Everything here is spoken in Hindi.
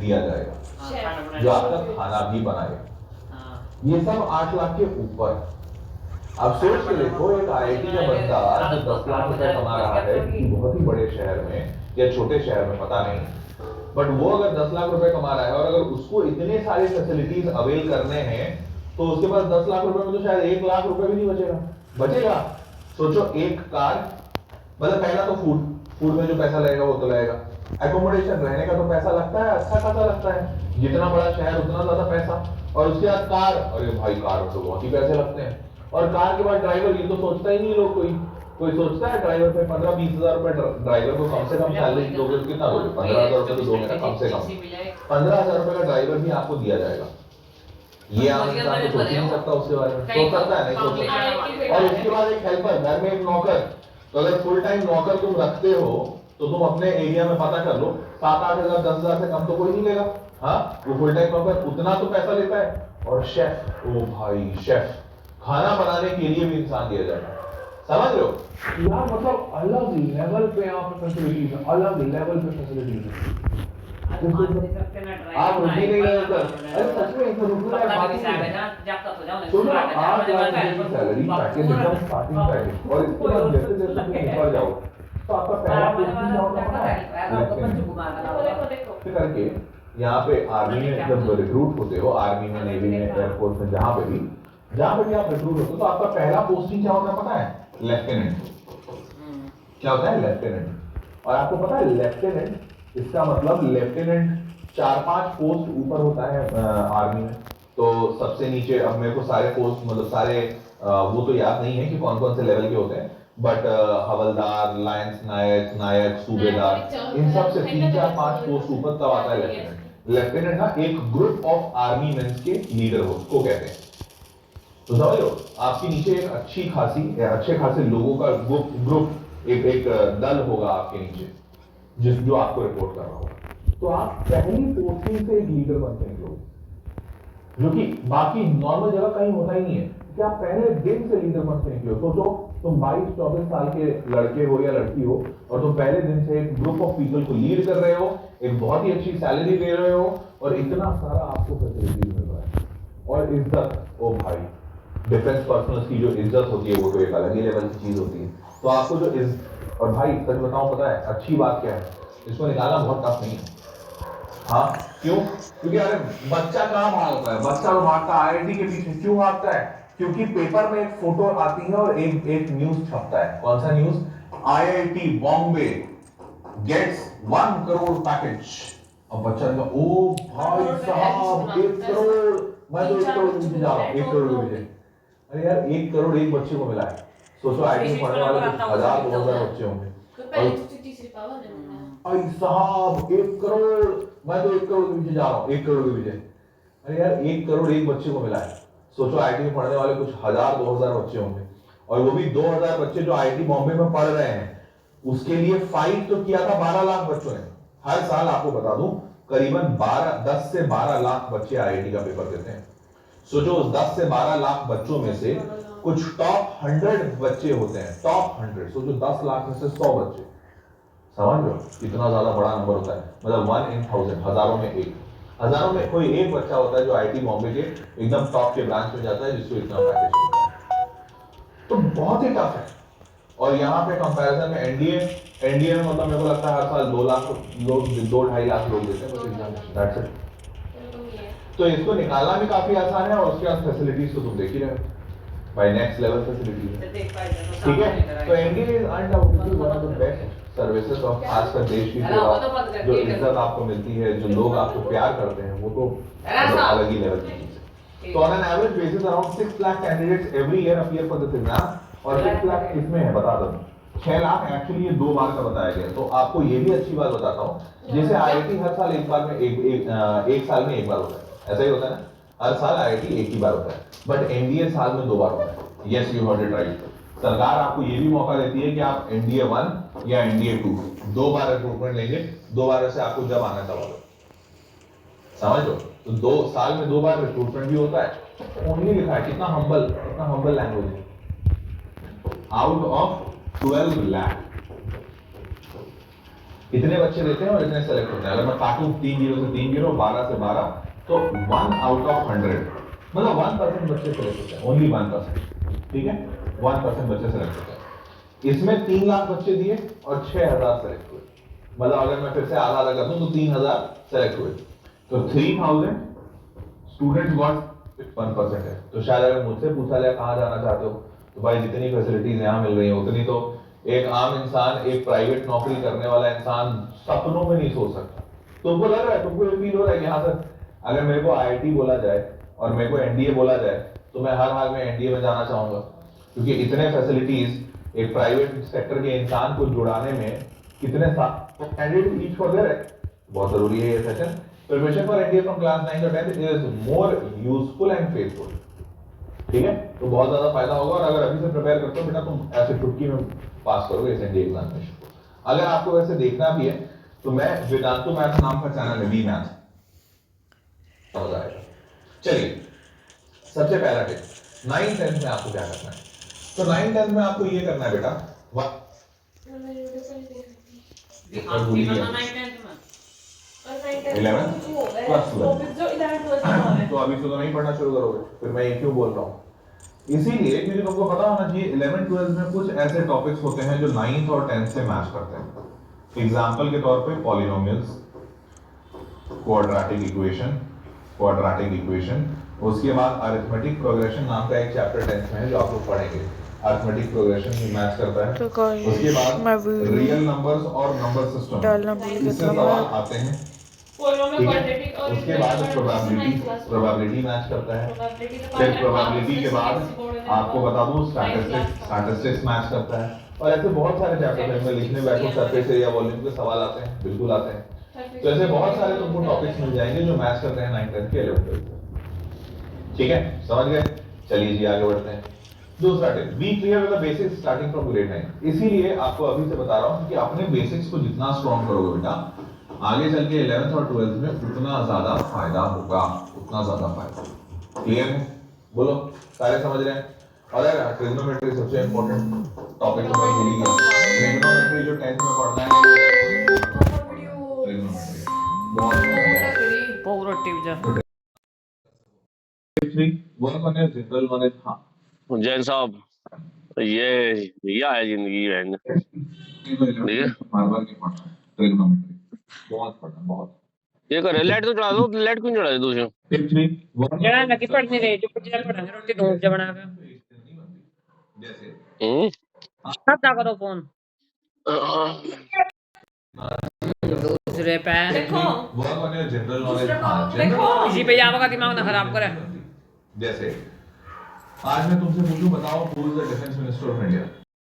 दिया जाएगा जो आपका खाना भी बनाएगा। ये सब 8 लाख के ऊपर। अब सोच के देखो, एक आईआईटी का बंदा जो 10 लाख रुपए कमा रहा है किसी बहुत ही बड़े शहर में या छोटे शहर में पता नहीं, बट वो अगर 10 लाख रुपए कमा रहा है और अगर उसको इतने सारे फैसिलिटीज अवेल करने हैं तो उसके पास 10 लाख रुपए में तो शायद 1 लाख रुपए भी नहीं बचेगा। सोचो, एक कार, मतलब पहला तो फूड में जो पैसा लगेगा वो तो लगेगा, एकोमोडेशन रहने का तो पैसा लगता है, अच्छा खासा लगता है, जितना बड़ा शहर उतना ज्यादा पैसा, और उसके बाद कार, अरे भाई कार में तो बहुत ही पैसे लगते हैं, और कार के बाद ड्राइवर, ये तो सोचता ही नहीं लोग, कोई सोचता है ड्राइवर पे 15-20 हजार रुपए ड्राइवर को कम से कम सैलरी दोगे तो कितना दोगे? 15,000 रुपए तो दोगे ना कम से कम। 15,000 रुपए का ड्राइवर भी आपको दिया जाएगा। ये आम इंसान तो सोच ही नहीं सकता उसके बारे में, सोच सकता है? नहीं सोच सकता। और उसके बाद एक हेल्पर, घर में एक नौकर, तो अगर फुल टाइम नौकर तुम रखते हो तो तुम अपने एरिया में पता कर लो, 7-8 हजार 10 हजार से कम तो कोई नहीं लेगा। हाँ, वो फुल टाइम नौकर उतना तो पैसा लेता है। और शेफ, ओ भाई शेफ, खाना बनाने के लिए भी इंसान दिया जाएगा, समझ लो यार, मतलब अलग लेवल पे यहाँ पे फैसिलिटीज है, अलग लेवल पे फैसिलिटीज है। आप रुकी नहीं रहे सर, अरे सच में इतना रुकना है, बात नहीं है। सुनो, 8 लाख की सैलरी पैकेज एकदम स्टार्टिंग पैकेज, और इसके बाद जैसे जैसे तुम ऊपर जाओ तो आपका पहला पोस्टिंग क्या होता है करके, यहाँ पे आर्मी में जब रिक्रूट होते हो, आर्मी में, नेवी में, एयरफोर्स में, जहाँ पे भी आप रिक्रूट होते हो तो आपका पहला पोस्टिंग क्या होता है पता है? लेफ्टिनेंट। क्या होता है? लेफ्टिनेंट। और आपको पता है लेफ्टिनेंट, इसका मतलब लेफ्टिनेंट 4-5 पोस्ट ऊपर होता है आर्मी में। तो सबसे नीचे, अब मेरे को सारे पोस्ट, मतलब सारे वो तो याद नहीं है कि कौन कौन से लेवल के होते हैं, बट हवलदार, लायंस नायक, सूबेदार, इन सब से 3-4-5 पोस्ट ऊपर तब आता है लेफ्टिनेंट। लेफ्टिनेंट ना एक ग्रुप ऑफ आर्मी मेंस के लीडर को कहते हैं। तो समझ लो, आपके नीचे एक अच्छे खासे लोगों का ग्रुप एक दल होगा आपके नीचे, जो आपको रिपोर्ट कर रहा होगा। तो आप पहली पोस्टिंग से एक लीडर बनते हैं लोग, जो कि बाकी नॉर्मल जगह कहीं होता ही नहीं है कि आप पहले दिन से लीडर बनते हैं। सोचो, तुम 22-24 साल के लड़के हो या लड़की हो और तुम पहले दिन से एक ग्रुप ऑफ पीपल को लीड कर रहे हो, एक बहुत ही अच्छी सैलरी दे रहे हो, और इतना सारा आपको फैसिलिटीज मिल रहा है, और इज्जत, ओ भाई, डिफेंस पर्सनल्स की जो इज्जत होती है वो तो एक अलग ही लेवल की चीज होती है। तो आपको जो और भाई सच बताऊं, पता है अच्छी बात क्या है? इसको निकालना बहुत टफ नहीं है। हाँ, क्यों? क्योंकि अरे बच्चा कहाँ भागता है? बच्चा तो भागता है आईआईटी के पीछे। क्यों भागता है? क्योंकि पेपर में एक फोटो आती है और एक न्यूज छपता है। कौन सा news? IIT Bombay gets 1 crore package. अब बच्चा ने कहा, ओ भाई साहब 1 करोड़, मैं तो 1 करोड़ के पीछे जा रहा हूँ, 1 करोड़ के पीछे। अरे यार 1 करोड़ एक बच्चे को मिला है। सोचो आईआईटी में पढ़ने वाले 1000-2000 बच्चे होंगे। भाई साहब 1 करोड़, मैं तो 1 करोड़ के पीछे जा रहा हूँ, 1 करोड़ के पीछे। अरे यार 1 करोड़ एक बच्चे को मिला है। सोचो आईआईटी में पढ़ने वाले कुछ 1000-2000 बच्चे होंगे, और वो भी 2000 बच्चे जो आईआईटी बॉम्बे में पढ़ रहे हैं, उसके लिए फाइट तो किया था 12 लाख बच्चों ने। हर साल आपको बता दूं करीबन 10 से 12 लाख बच्चे आईआईटी का पेपर देते हैं। सोचो उस 10 से 12 लाख बच्चों में से कुछ टॉप 100 बच्चे होते हैं, टॉप 100। सोचो 10 लाख में से 100 बच्चे, समझ लो कितना ज्यादा बड़ा नंबर होता है। मतलब 1 in 1000, हजारों में एक, हजारों में कोई एक बच्चा होता है जो आईआईटी बॉम्बे के एकदम टॉप के ब्रांच में जाता है, जिसको इतना पैकेज मिलता है। तो बहुत ही टफ है। और यहाँ पे कंपैरिजन में एनडीए में मतलब मेरे को लगता है हर साल 2 लाख लोग, 2-2.5 लाख लोग देते हैं बस एग्जाम। That's it. तो इसको निकालना भी काफी आसान है, और उसके बाद फैसिलिटीज तो तुम देख ही रहे हो भाई, नेक्स्ट लेवल फैसिलिटीज, ठीक है। तो NDA is undoubtedly one of the best services of, खासकर देश की सेवा, जो इज्जत आपको मिलती है, जो लोग आपको प्यार करते हैं, वो तो अलग ही लेवल की चीज है। तो on an average basis around 6 lakh candidates every year appear for this exam, और 6 लाख किसमें है बता दो, 6 लाख एक्चुअली ये 2 बार का बताया गया। तो आपको ये भी अच्छी बात बताता हूँ, जैसे आईआईटी हर साल एक बार में एक साल में एक बार होता है, ऐसा ही होता है ना, हर साल आईआईटी एक ही बार होता है, बट एनडीए साल में 2 बार होता है। Yes, you heard it right. सरकार आपको ये भी मौका देती है कि आप एनडीए 1 या एनडीए 2 2 बार रिक्रूटमेंट लेंगे, 2 बार से आपको जब आना तब आओ, समझ लो। तो 2 साल में 2 बार रिक्रूटमेंट भी होता है। ओनली लिखा है, कितना हम्बल लैंग्वेज है, आउट ऑफ 12 लाख। इतने बच्चे देते हैं और इतने सेलेक्ट होते हैं। अगर मैं काटूं 3 जीरो से 3 जीरो, 12 से 12, तो 1 आउट ऑफ 100, मतलब 1% बच्चे सेलेक्ट होते हैं, ओनली 1%, ठीक है, 1% बच्चे सेलेक्ट होते हैं। इसमें 3 लाख बच्चे दिए और 6000 सेलेक्ट हुए, मतलब अगर मैं फिर से आधा आधा कर दूं तो 3000 सेलेक्ट हुए, तो 3000 स्टूडेंट्स गॉट 1% है। तो शायद अगर मुझसे पूछा जाए कहाँ जाना चाहते हो, तो भाई जितनी फैसिलिटीज यहाँ मिल रही है उतनी तो एक आम इंसान, एक प्राइवेट नौकरी करने वाला इंसान सपनों में नहीं सोच सकता। तुमको लग रहा है, तुमको ये फील हो रहा है कि हाँ सर, अगर मेरे को आईआईटी बोला जाए और मेरे को एनडीए बोला जाए तो मैं हर हाल में एनडीए में जाना चाहूंगा, क्योंकि इतने फैसिलिटीज एक प्राइवेट सेक्टर के इंसान को जुड़ाने में कितने कैंडिडेट ईच फॉर देयर, बहुत जरूरी है ये session. Preparation for NDA from class 9 to 10 is more useful and faithful, ठीक है, तो बहुत ज्यादा फायदा होगा। और अगर अभी से प्रिपेयर करते हो बेटा, तुम ऐसे चुटकी में पास करोगे इस एनडीए एग्जामिनेशन को। अगर आपको वैसे देखना भी है तो मैं वेदांतु मैथ नाम का चैनल है, वी मैथ, मजा आएगा। चलिए, सबसे पहला टिप, 9 10 में आपको क्या करना है? तो 9 10 में आपको ये करना है बेटा, तो अभी से तो नहीं पढ़ना शुरू करोगे, फिर मैं ये क्यों बोल रहा हूँ? इसीलिए क्योंकि तुमको पता होना चाहिए 11 12 में कुछ ऐसे टॉपिक्स होते हैं जो 9th और 10th से मैच करते हैं। एग्जाम्पल के तौर पे पॉलिनोमियल्स, क्वाड्रेटिक इक्वेशन, उसके बाद अरिथमेटिक प्रोग्रेशन नाम का एक चैप्टर 10th में है जो आप लोग पढ़ेंगे, अरिथमेटिक प्रोग्रेशन भी मैच करता है। तो उसके बाद रियल नंबर्स और नंबर सिस्टम, इससे सवाल आते हैं, ठीक है। उसके बाद प्रोबेबिलिटी मैच करता है, फिर प्रोबेबिलिटी के बाद आपको बता दूं स्टैटिस्टिक्स मैच करता है, और ऐसे बहुत सारे चैप्टर हैं। मैं लिखने बैठूं सरफेस एरिया वॉल्यूम के सवाल आते हैं, बिल्कुल आते हैं। तो ऐसे बहुत सारे तुमको टॉपिक्स मिल जाएंगे जो मैच करते हैं 9th 10th के 11th 12th, ठीक है, समझ गए? चलिए जी आगे बढ़ते हैं। दूसरा tip, be clear with the basics starting from grade 9। इसीलिए आपको अभी से बता रहा हूं कि अपने बेसिक्स को जितना स्ट्रॉन्ग करोगे बेटा, आगे चल के 11th और 12th में उतना ज्यादा फायदा होगा, उतना ज्यादा फायदा। क्लियर है? बोलो, सारे समझ रहे हैं? और यार ट्रिग्नोमेट्री सबसे इंपॉर्टेंट टॉपिक तो मैं भूल ही गया। ट्रिग्नोमेट्री जो 10th में पढ़ना है, ट्रिग्नोमेट्री बहुत पॉजिटिव जा वन वन है, जनरल वन है। हाँ जैन साहब, ये है जिंदगी बहन, ठीक है। बार-बार के पढ़ना है ट्रिग्नोमेट्री, बहुत पढ़ना, बहुत। ये करे लाइट तो चढ़ा दो, लाइट क्यों चढ़ा दे दूसरे? टिप 3 जरा लगी पढ़ने रहे जो कुछ जल पढ़ा रोटी दूध जा बना के हम्म, खाता करो फोन दूसरे पे देखो work on your general knowledge. देखो इसी पे आपका दिमाग ना खराब करे। जैसे आज मैं तुमसे पूछूं, बताओ who is the defence minister of India?